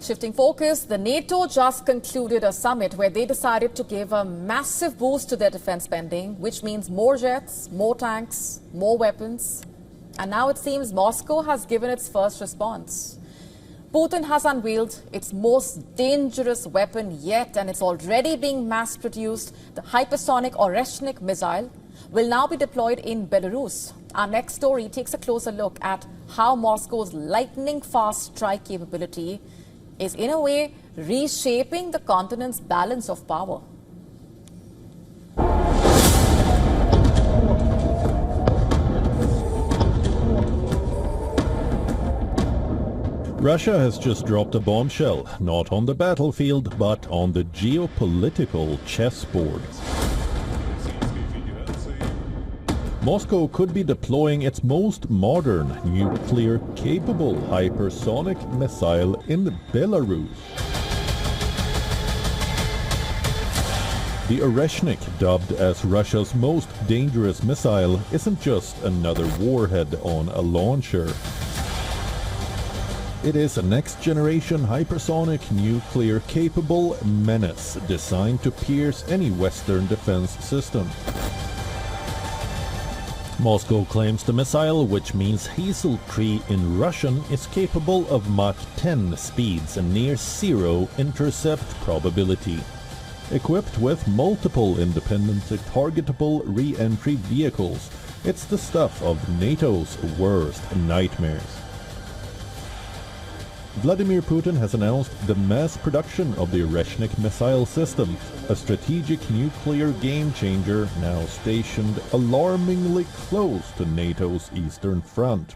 Shifting focus, the NATO just concluded a summit where they decided to give a massive boost to their defense spending, which means more jets, more tanks, more weapons. And now it seems Moscow has given its first response. Putin has unveiled its most dangerous weapon yet, and it's already being mass-produced. The hypersonic Oreshnik missile will now be deployed in Belarus. Our next story takes a closer look at how Moscow's lightning-fast strike capability is in a way reshaping the continent's balance of power. Russia has just dropped a bombshell, not on the battlefield, but on the geopolitical chessboard. Moscow could be deploying its most modern, nuclear-capable hypersonic missile in Belarus. The Oreshnik, dubbed as Russia's most dangerous missile, isn't just another warhead on a launcher. It is a next-generation hypersonic nuclear-capable menace designed to pierce any Western defense system. Moscow claims the missile, which means hazel tree in Russian, is capable of Mach 10 speeds and near zero intercept probability. Equipped with multiple independently targetable re-entry vehicles, it's the stuff of NATO's worst nightmares. Vladimir Putin has announced the mass production of the Oreshnik missile system, a strategic nuclear game-changer now stationed alarmingly close to NATO's eastern front.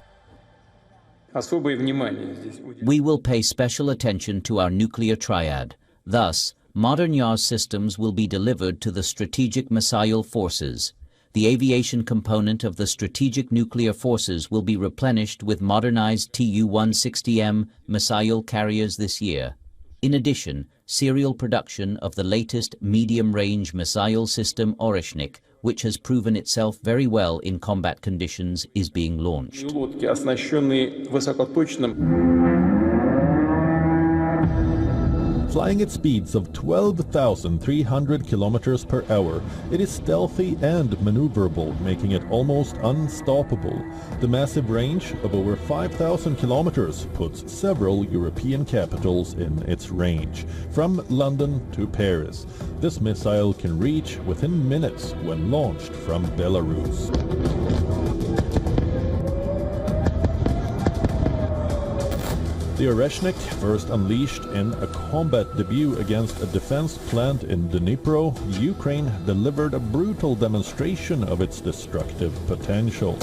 We will pay special attention to our nuclear triad. Thus, modern YAS systems will be delivered to the strategic missile forces. The aviation component of the strategic nuclear forces will be replenished with modernized Tu-160M missile carriers this year. In addition, serial production of the latest medium-range missile system Oreshnik, which has proven itself very well in combat conditions, is being launched. Flying at speeds of 12,300 kilometers per hour, it is stealthy and maneuverable, making it almost unstoppable. The massive range of over 5,000 kilometers puts several European capitals in its range, from London to Paris. This missile can reach within minutes when launched from Belarus. The Oreshnik, first unleashed in a combat debut against a defense plant in Dnipro, Ukraine delivered a brutal demonstration of its destructive potential.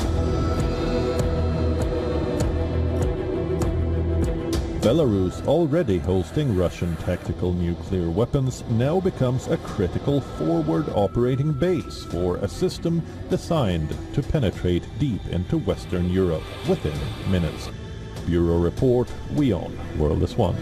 Belarus, already hosting Russian tactical nuclear weapons, now becomes a critical forward operating base for a system designed to penetrate deep into Western Europe within minutes. Bureau Report, WION World is One.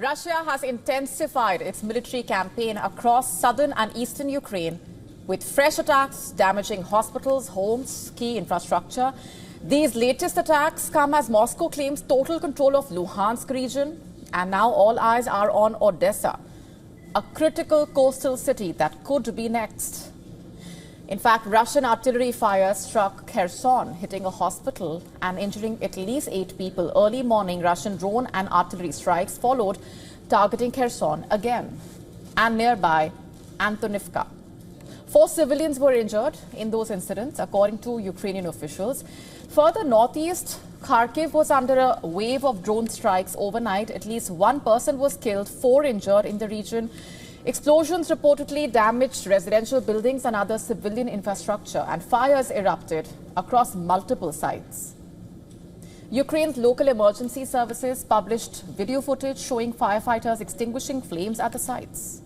Russia has intensified its military campaign across southern and eastern Ukraine, with fresh attacks damaging hospitals, homes, key infrastructure. These latest attacks come as Moscow claims total control of Luhansk region, and now all eyes are on Odessa, a critical coastal city that could be next. In fact, Russian artillery fire struck Kherson, hitting a hospital and injuring at least 8 people. Early morning, Russian drone and artillery strikes followed, targeting Kherson again and nearby Antonivka. 4 civilians were injured in those incidents, according to Ukrainian officials. Further northeast, Kharkiv was under a wave of drone strikes overnight. At least 1 person was killed, 4 injured in the region. Explosions reportedly damaged residential buildings and other civilian infrastructure, and fires erupted across multiple sites. Ukraine's local emergency services published video footage showing firefighters extinguishing flames at the sites.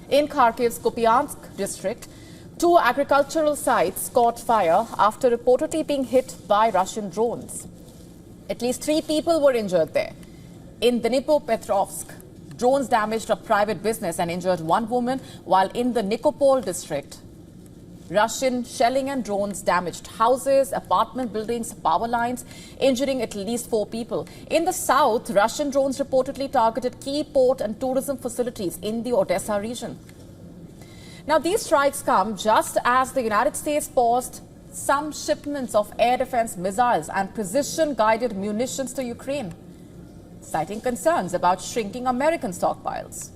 In Kharkiv's Kupiansk district, 2 agricultural sites caught fire after reportedly being hit by Russian drones. At least 3 people were injured there. In Dnipropetrovsk, drones damaged a private business and injured 1 woman, while in the Nikopol district, Russian shelling and drones damaged houses, apartment buildings, power lines, injuring at least 4 people. In the south, Russian drones reportedly targeted key port and tourism facilities in the Odessa region. Now, these strikes come just as the United States paused some shipments of air defense missiles and precision-guided munitions to Ukraine, citing concerns about shrinking American stockpiles.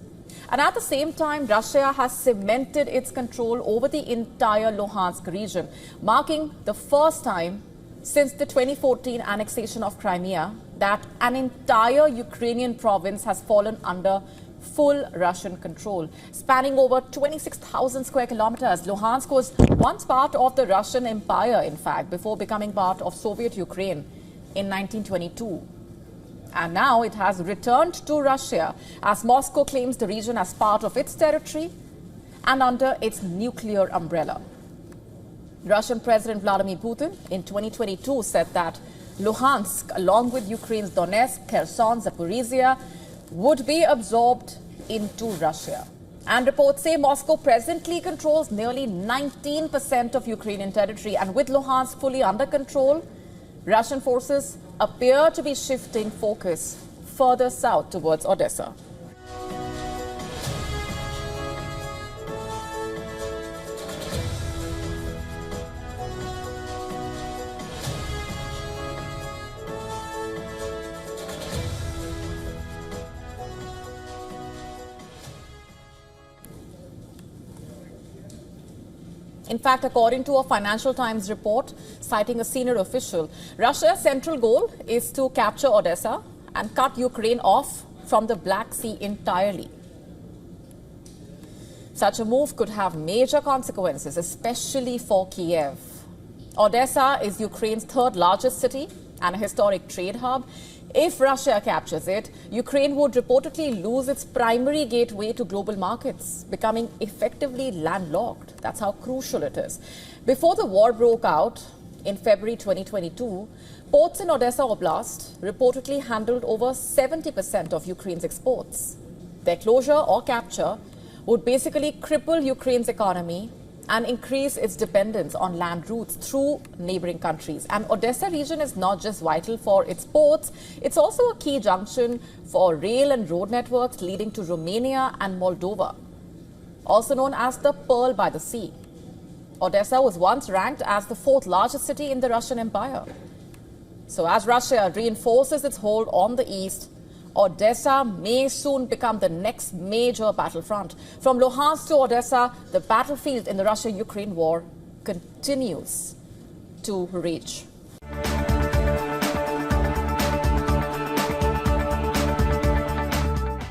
And at the same time, Russia has cemented its control over the entire Luhansk region, marking the first time since the 2014 annexation of Crimea that an entire Ukrainian province has fallen under full Russian control. Spanning over 26,000 square kilometers, Luhansk was once part of the Russian Empire, in fact, before becoming part of Soviet Ukraine in 1922. And now it has returned to Russia as Moscow claims the region as part of its territory and under its nuclear umbrella. Russian President Vladimir Putin in 2022 said that Luhansk, along with Ukraine's Donetsk, Kherson, Zaporizhia, would be absorbed into Russia. And reports say Moscow presently controls nearly 19% of Ukrainian territory, and with Luhansk fully under control, Russian forces appear to be shifting focus further south towards Odessa. In fact, according to a Financial Times report citing a senior official, Russia's central goal is to capture Odessa and cut Ukraine off from the Black Sea entirely. Such a move could have major consequences, especially for Kiev. Odessa is Ukraine's 3rd largest city and a historic trade hub. If Russia captures it, Ukraine would reportedly lose its primary gateway to global markets, becoming effectively landlocked. That's how crucial it is. Before the war broke out in February 2022, ports in Odessa Oblast reportedly handled over 70% of Ukraine's exports. Their closure or capture would basically cripple Ukraine's economy and increase its dependence on land routes through neighboring countries. And Odessa region is not just vital for its ports, it's also a key junction for rail and road networks leading to Romania and Moldova, also known as the Pearl by the Sea. Odessa was once ranked as the 4th largest city in the Russian Empire. So as Russia reinforces its hold on the east, Odessa may soon become the next major battlefront. From Luhansk to Odessa, the battlefield in the Russia-Ukraine war continues to rage.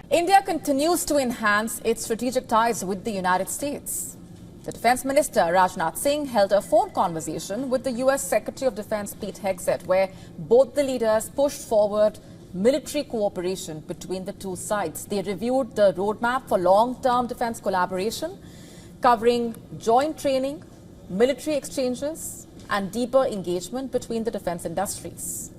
India continues to enhance its strategic ties with the United States. The Defense Minister Rajnath Singh held a phone conversation with the US Secretary of Defense Pete Hegseth, where both the leaders pushed forward military cooperation between the two sides. They reviewed the roadmap for long-term defense collaboration, covering joint training, military exchanges, and deeper engagement between the defense industries.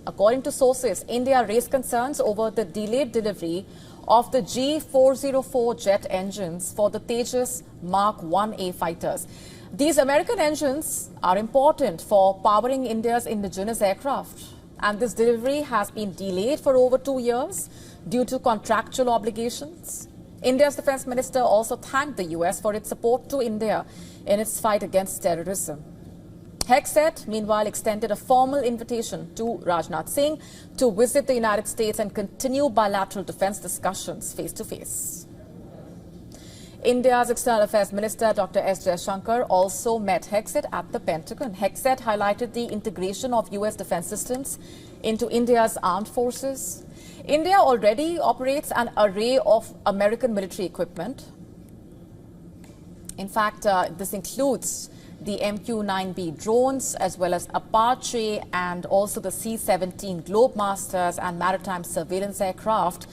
According to sources, India raised concerns over the delayed delivery of the G404 jet engines for the Tejas Mach 1A fighters. These American engines are important for powering India's indigenous aircraft, and this delivery has been delayed for over 2 years due to contractual obligations. India's defense minister also thanked the US for its support to India in its fight against terrorism. Hexet, meanwhile, extended a formal invitation to Rajnath Singh to visit the United States and continue bilateral defense discussions face-to-face. India's External Affairs Minister Dr. S. Jaishankar also met Hexet at the Pentagon. Hexet highlighted the integration of US defense systems into India's armed forces. India already operates an array of American military equipment. In fact, this includes the MQ-9B drones, as well as Apache and also the C-17 Globemasters and maritime surveillance aircraft.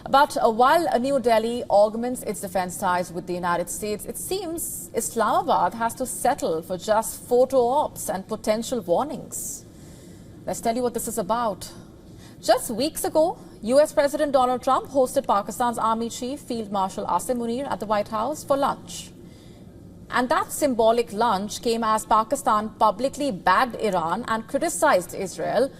But while New Delhi augments its defense ties with the United States, it seems Islamabad has to settle for just photo ops and potential warnings. Let's tell you what this is about. Just weeks ago, US President Donald Trump hosted Pakistan's Army Chief Field Marshal Asim Munir at the White House for lunch. And that symbolic lunch came as Pakistan publicly backed Iran and criticized Israel,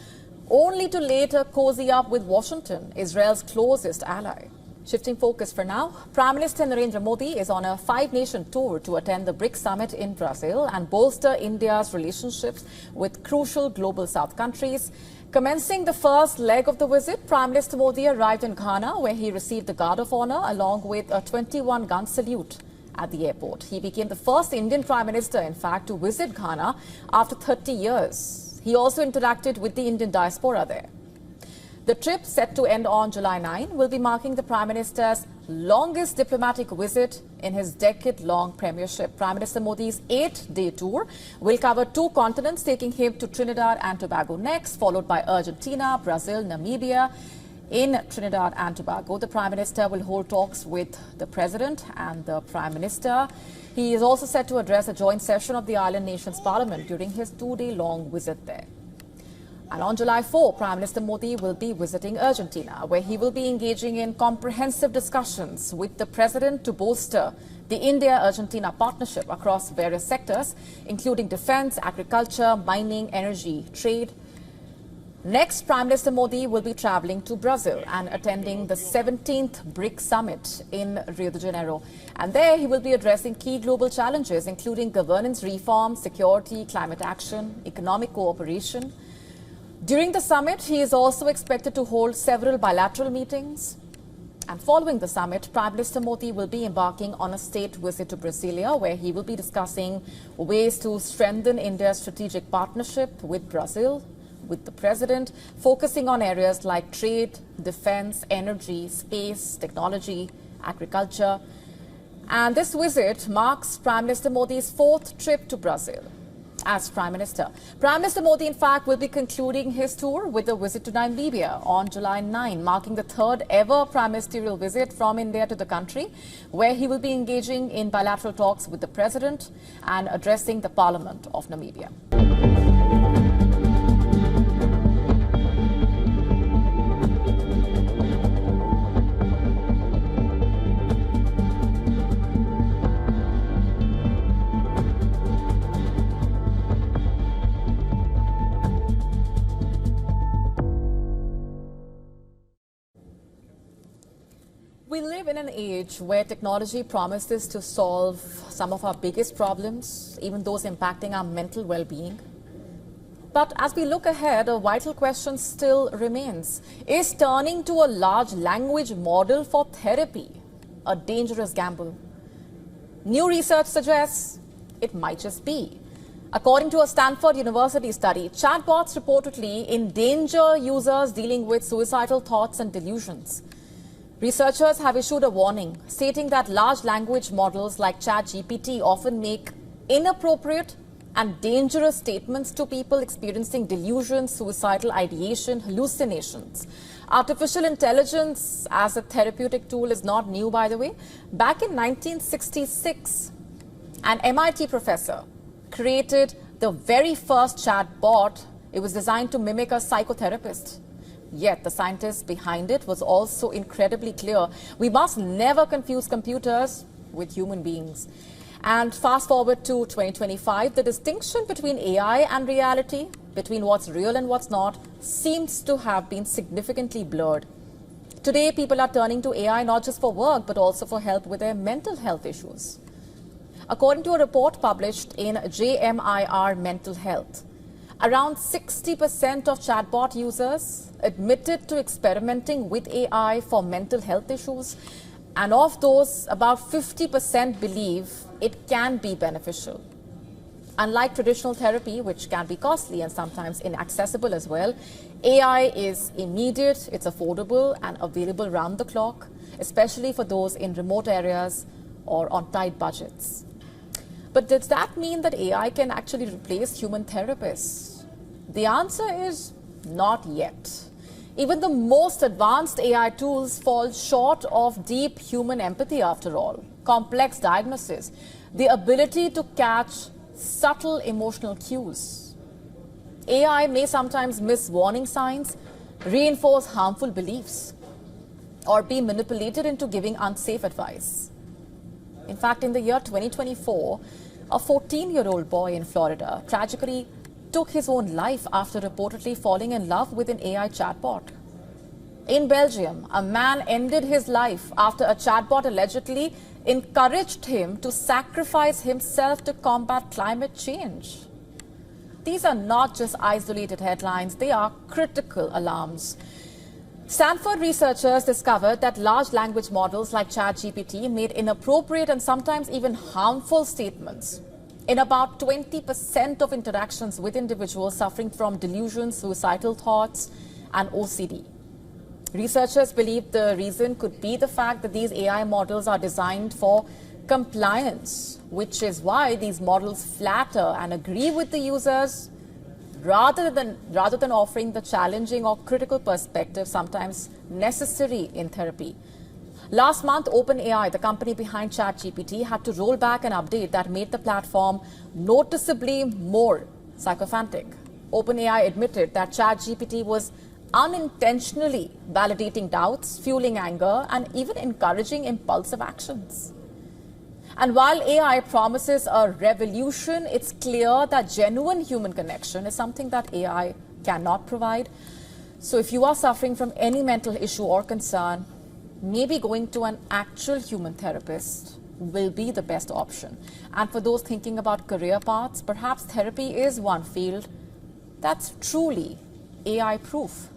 only to later cozy up with Washington, Israel's closest ally. Shifting focus for now, Prime Minister Narendra Modi is on a 5-nation tour to attend the BRICS summit in Brazil and bolster India's relationships with crucial global South countries. Commencing the first leg of the visit, Prime Minister Modi arrived in Ghana, where he received the Guard of Honor along with a 21-gun salute at the airport. He became the first Indian Prime Minister, in fact, to visit Ghana after 30 years. He also interacted with the Indian diaspora there. The trip, set to end on July 9, will be marking the Prime Minister's longest diplomatic visit in his decade-long premiership. Prime Minister Modi's 8-day tour will cover 2 continents, taking him to Trinidad and Tobago next, followed by Argentina, Brazil, Namibia. In Trinidad and Tobago, the Prime Minister will hold talks with the President and the Prime Minister. He is also set to address a joint session of the island nation's parliament during his 2-day-long visit there. And on July 4, Prime Minister Modi will be visiting Argentina, where he will be engaging in comprehensive discussions with the President to bolster the India-Argentina partnership across various sectors, including defense, agriculture, mining, energy, trade. Next, Prime Minister Modi will be traveling to Brazil and attending the 17th BRICS summit in Rio de Janeiro. And there he will be addressing key global challenges, including governance reform, security, climate action, economic cooperation. During the summit, he is also expected to hold several bilateral meetings. And following the summit, Prime Minister Modi will be embarking on a state visit to Brasilia, where he will be discussing ways to strengthen India's strategic partnership with Brazil, with the President, focusing on areas like trade, defense, energy, space, technology, agriculture. And this visit marks Prime Minister Modi's 4th trip to Brazil as Prime Minister. Prime Minister Modi, in fact, will be concluding his tour with a visit to Namibia on July 9, marking the 3rd ever prime ministerial visit from India to the country, where he will be engaging in bilateral talks with the President and addressing the Parliament of Namibia. We live in an age where technology promises to solve some of our biggest problems, even those impacting our mental well-being. But as we look ahead, a vital question still remains. Is turning to a large language model for therapy a dangerous gamble? New research suggests it might just be. According to a Stanford University study, chatbots reportedly endanger users dealing with suicidal thoughts and delusions. Researchers have issued a warning, stating that large language models like ChatGPT often make inappropriate and dangerous statements to people experiencing delusions, suicidal ideation, hallucinations. Artificial intelligence as a therapeutic tool is not new, by the way. Back in 1966, an MIT professor created the very first chatbot. It was designed to mimic a psychotherapist. Yet the scientist behind it was also incredibly clear. We must never confuse computers with human beings. And fast forward to 2025, the distinction between AI and reality, between what's real and what's not, seems to have been significantly blurred. Today, people are turning to AI not just for work, but also for help with their mental health issues. According to a report published in JMIR Mental Health, around 60% of chatbot users admitted to experimenting with AI for mental health issues. And of those, about 50% believe it can be beneficial. Unlike traditional therapy, which can be costly and sometimes inaccessible as well, AI is immediate, it's affordable and available round the clock, especially for those in remote areas or on tight budgets. But does that mean that AI can actually replace human therapists? The answer is not yet. Even the most advanced AI tools fall short of deep human empathy after all, complex diagnosis, the ability to catch subtle emotional cues. AI may sometimes miss warning signs, reinforce harmful beliefs, or be manipulated into giving unsafe advice. In fact, in the year 2024, a 14-year-old boy in Florida tragically took his own life after reportedly falling in love with an AI chatbot. In Belgium, a man ended his life after a chatbot allegedly encouraged him to sacrifice himself to combat climate change. These are not just isolated headlines, they are critical alarms. Stanford researchers discovered that large language models like ChatGPT made inappropriate and sometimes even harmful statements in about 20% of interactions with individuals suffering from delusions, suicidal thoughts, and OCD. Researchers believe the reason could be the fact that these AI models are designed for compliance, which is why these models flatter and agree with the users rather than offering the challenging or critical perspective sometimes necessary in therapy. Last month, OpenAI, the company behind ChatGPT, had to roll back an update that made the platform noticeably more sycophantic. OpenAI admitted that ChatGPT was unintentionally validating doubts, fueling anger, and even encouraging impulsive actions. And while AI promises a revolution, it's clear that genuine human connection is something that AI cannot provide. So if you are suffering from any mental issue or concern, maybe going to an actual human therapist will be the best option. And for those thinking about career paths, perhaps therapy is one field that's truly AI-proof.